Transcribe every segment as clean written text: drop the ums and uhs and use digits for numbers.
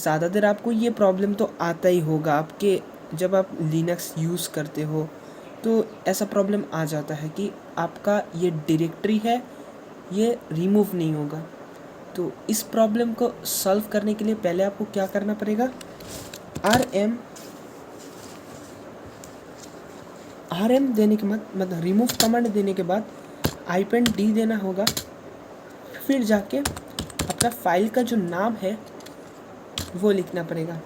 ज़्यादातर आपको ये प्रॉब्लम तो आता ही होगा आपके जब आप लिनक्स यूज़ करते हो, तो ऐसा प्रॉब्लम आ जाता है कि आपका ये डायरेक्टरी है ये रिमूव नहीं होगा। तो इस प्रॉब्लम को सॉल्व करने के लिए पहले आपको क्या करना पड़ेगा, rm देने के बाद मतलब रिमूव कमांड देने के बाद -d देना होगा। फिर जाके अपना फाइल का जो नाम है वो लिखना पड़ेगा।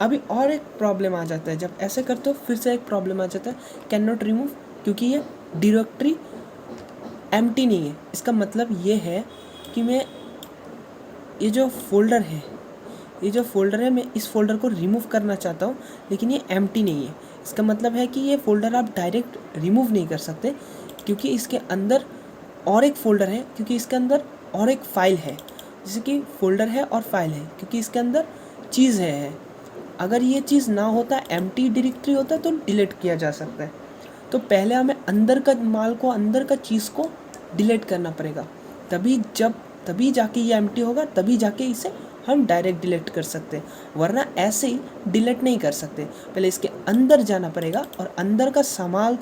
अभी और एक प्रॉब्लम आ जाता है, जब ऐसे करते हो फिर से एक प्रॉब्लम आ जाता है, कैन नॉट रिमूव, क्योंकि ये डायरेक्टरी एम्प्टी नहीं है। इसका मतलब ये है कि मैं ये जो फोल्डर है मैं इस फोल्डर को रिमूव करना चाहता हूँ, लेकिन ये एम्प्टी नहीं है। इसका मतलब है कि ये फोल्डर आप डायरेक्ट रिमूव नहीं कर सकते, क्योंकि इसके अंदर और एक फोल्डर है, क्योंकि इसके अंदर और एक फाइल है। जैसे कि फोल्डर है और फाइल है, क्योंकि इसके अंदर चीज़ है। अगर ये चीज़ ना होता, एम्प्टी डायरेक्टरी होता, तो डिलीट किया जा सकता है। तो पहले हमें अंदर का माल को, अंदर का चीज़ को डिलीट करना पड़ेगा, तभी जाके ये एम्प्टी होगा, तभी जाके इसे हम डायरेक्ट डिलीट कर सकते हैं, वरना ऐसे ही डिलीट नहीं कर सकते। पहले इसके अंदर जाना पड़ेगा और अंदर का सामान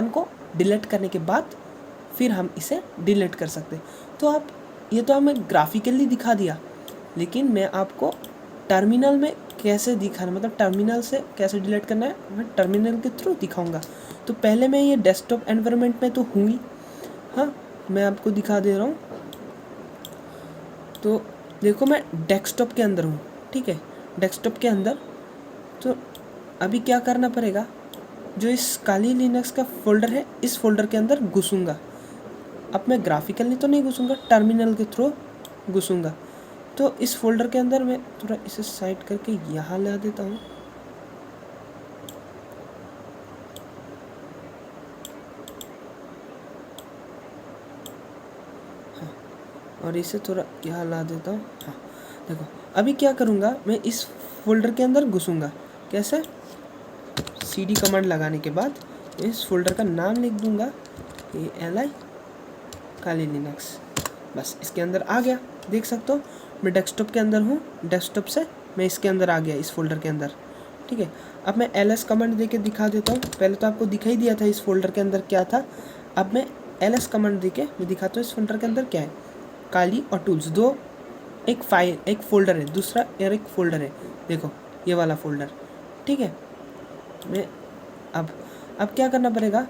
को डिलीट करने के बाद फिर हम इसे डिलीट कर सकते हैं। तो ये तो हमें ग्राफिकली दिखा दिया, लेकिन मैं आपको टर्मिनल में कैसे दिखाना, मतलब टर्मिनल से कैसे डिलीट करना है, मैं टर्मिनल के थ्रू दिखाऊंगा। तो पहले मैं ये डेस्कटॉप एनवायरनमेंट में तो हूँ ही, हाँ मैं आपको दिखा दे रहा हूँ। तो देखो मैं डेस्कटॉप के अंदर हूँ, ठीक है, डेस्कटॉप के अंदर। तो अभी क्या करना पड़ेगा, जो इस काली लिनक्स का फोल्डर है, इस फोल्डर के अंदर घुसूँगा। अब मैं ग्राफिकली तो नहीं घुसूँगा, टर्मिनल के थ्रू घुसूँगा। तो इस फोल्डर के अंदर मैं थोड़ा इसे साइड करके यहाँ ला देता हूँ। हाँ, और इसे थोड़ा यहाँ ला देता हूँ। हाँ देखो, अभी क्या करूँगा, मैं इस फोल्डर के अंदर घुसूँगा। कैसे, cd कमांड लगाने के बाद इस फोल्डर का नाम लिख दूँगा, li काली लिनक्स। बस इसके अंदर आ गया, देख सकते हो मैं डेस्कटॉप के अंदर हूँ। डेस्कटॉप से मैं इसके अंदर आ गया, इस फोल्डर के अंदर, ठीक है। अब मैं ls कमांड दे के दिखा देता हूँ। पहले तो आपको दिखाई दिया था इस फोल्डर के अंदर क्या था, अब मैं ls कमांड दे के मैं दिखाता हूँ इस फोल्डर के अंदर क्या है। काली और टूल्स, दो, एक फोल्डर है, दूसरा और एक फोल्डर है, देखो ये वाला फोल्डर, ठीक है। मैं अब क्या करना पड़ेगा,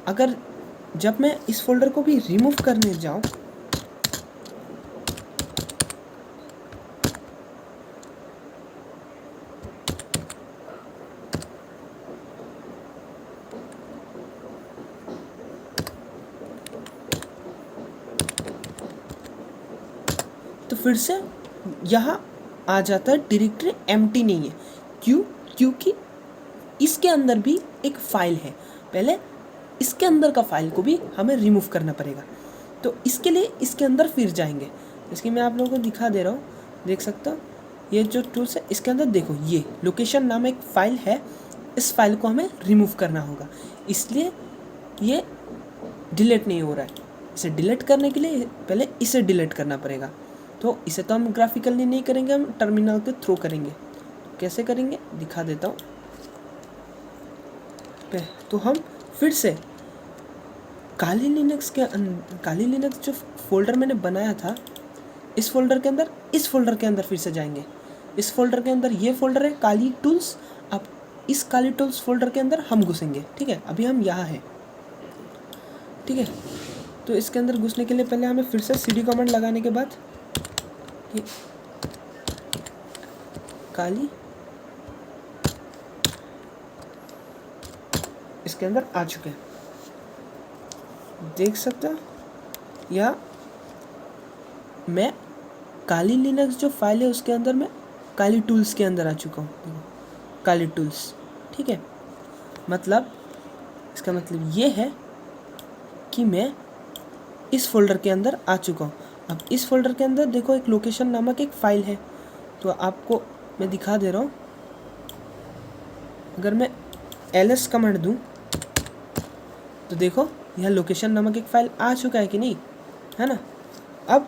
अगर जब मैं इस फोल्डर को भी रिमूव करने जाऊँ, तो फिर से यहाँ आ जाता है डायरेक्टरी एम्प्टी नहीं है। क्यों, क्योंकि इसके अंदर भी एक फाइल है, पहले इसके अंदर का फाइल को भी हमें रिमूव करना पड़ेगा। तो इसके लिए इसके अंदर फिर जाएंगे, इसकी मैं आप लोगों को दिखा दे रहा हूँ, देख सकते हो ये जो टूल्स है इसके अंदर देखो, ये लोकेशन नाम एक फ़ाइल है, इस फाइल को हमें रिमूव करना होगा, इसलिए ये डिलीट नहीं हो रहा है। इसे डिलीट करने के लिए पहले इसे डिलीट करना पड़ेगा। तो इसे तो हम ग्राफिकली नहीं करेंगे, हम टर्मिनल के थ्रू करेंगे। कैसे करेंगे दिखा देता हूँ। तो हम फिर से काली लिनक्स जो फोल्डर मैंने बनाया था, इस फोल्डर के अंदर फिर से जाएंगे। इस फोल्डर के अंदर ये फोल्डर है काली टूल्स, अब इस काली टूल्स फोल्डर के अंदर हम घुसेंगे, ठीक है। अभी हम यहाँ हैं, ठीक है। तो इसके अंदर घुसने के लिए पहले हमें फिर से cd कमांड लगाने के बाद ये काली इसके अंदर आ चुके हैं, देख सकते हो। या मैं काली लिनक्स जो फाइल है उसके अंदर मैं काली टूल्स के अंदर आ चुका हूँ, देखो काली टूल्स, ठीक है। मतलब इसका मतलब ये है कि मैं इस फोल्डर के अंदर आ चुका हूँ। अब इस फोल्डर के अंदर देखो एक लोकेशन नामक एक फ़ाइल है, तो आपको मैं दिखा दे रहा हूँ। अगर मैं ls कमांड दूँ तो देखो यह लोकेशन नामक एक फ़ाइल आ चुका है कि नहीं, है ना। अब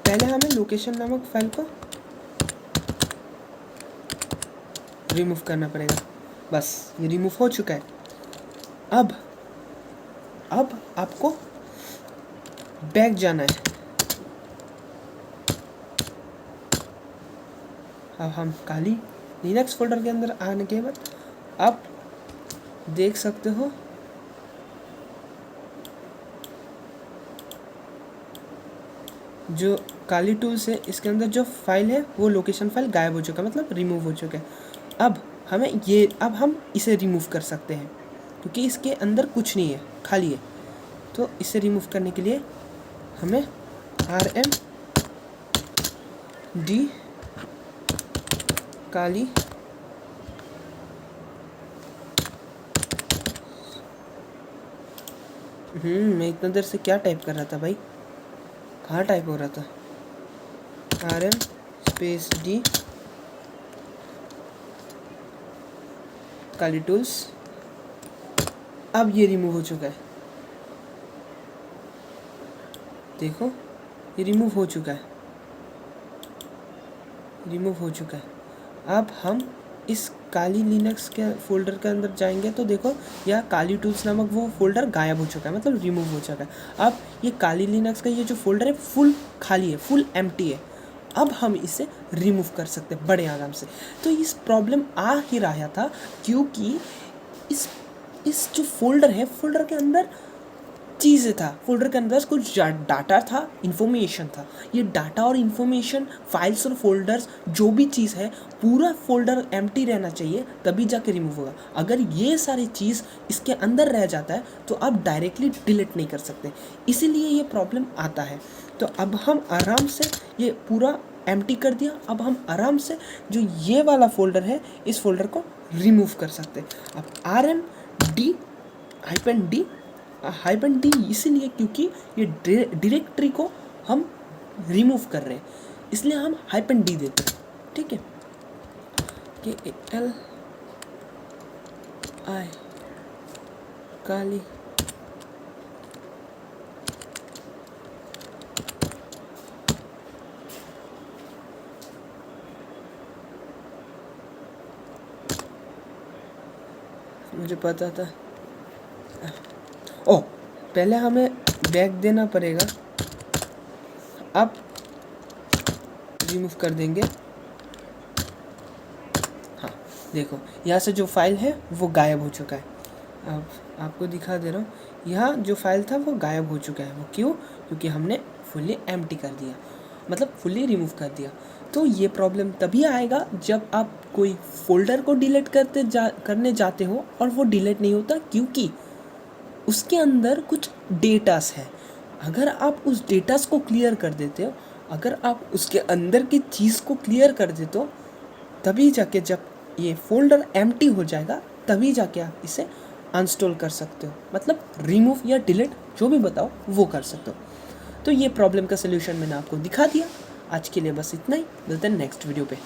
पहले हमें लोकेशन नामक फ़ाइल को रिमूव करना पड़ेगा। बस ये रिमूव हो चुका है। अब आपको बैक जाना है। अब हम काली लिनक्स फोल्डर के अंदर आने के बाद आप देख सकते हो जो काली टूल्स है इसके अंदर जो फाइल है वो लोकेशन फाइल गायब हो चुका है, मतलब रिमूव हो चुका है। अब हम इसे रिमूव कर सकते हैं क्योंकि इसके अंदर कुछ नहीं है, खाली है। तो इसे रिमूव करने के लिए हमें rmd काली मैं इतना देर से क्या टाइप कर रहा था भाई, कहाँ टाइप हो रहा था? rm स्पेस d काली टूल्स। अब ये रिमूव हो चुका है, देखो ये रिमूव हो चुका है, रिमूव हो चुका है। अब हम इस काली लिनक्स के फोल्डर के अंदर जाएंगे तो देखो यह काली टूल्स नामक वो फोल्डर गायब हो चुका है, मतलब रिमूव हो चुका है। अब ये काली लिनक्स का ये जो फोल्डर है फुल खाली है, फुल एम्प्टी है। अब हम इसे रिमूव कर सकते हैं बड़े आराम से। तो इस प्रॉब्लम आ ही रहा था क्योंकि इस जो फोल्डर है, फोल्डर के अंदर चीज़ें था, फोल्डर के अंदर कुछ डाटा था, इन्फॉर्मेशन था। ये डाटा और इन्फॉर्मेशन, फाइल्स और फोल्डर्स, जो भी चीज़ है पूरा फोल्डर एम्प्टी रहना चाहिए, तभी जाके रिमूव होगा। अगर ये सारी चीज़ इसके अंदर रह जाता है तो आप डायरेक्टली डिलीट नहीं कर सकते, इसीलिए ये प्रॉब्लम आता है। तो अब हम आराम से ये पूरा एम्प्टी कर दिया। अब हम आराम से जो ये वाला फोल्डर है इस फोल्डर को रिमूव कर सकते हैं। अब rmd-d इसीलिए क्योंकि ये डायरेक्टरी को हम रिमूव कर रहे हैं, इसलिए हम -d देते हैं। ठीक है, KALI काली मुझे पता था। पहले हमें बैक देना पड़ेगा। अब रिमूव कर देंगे। हाँ देखो यहाँ से जो फाइल है वो गायब हो चुका है। अब आपको दिखा दे रहा हूँ, यहाँ जो फाइल था वो गायब हो चुका है। वो क्यों? क्योंकि हमने फुल्ली एम्प्टी कर दिया, मतलब फुल्ली रिमूव कर दिया। तो ये प्रॉब्लम तभी आएगा जब आप कोई फोल्डर को डिलीट करने जाते हो और वो डिलीट नहीं होता, क्योंकि उसके अंदर कुछ डेटास है। अगर आप उस डेटास को क्लियर कर देते हो, अगर आप उसके अंदर की चीज़ को क्लियर कर देते हो, तभी जाके जब ये फोल्डर एम्प्टी हो जाएगा तभी जाके आप इसे अनस्टॉल कर सकते हो, मतलब रिमूव या डिलीट जो भी बताओ वो कर सकते हो। तो ये प्रॉब्लम का सलूशन मैंने आपको दिखा दिया। आज के लिए बस इतना ही, मिलते हैं नेक्स्ट वीडियो पे।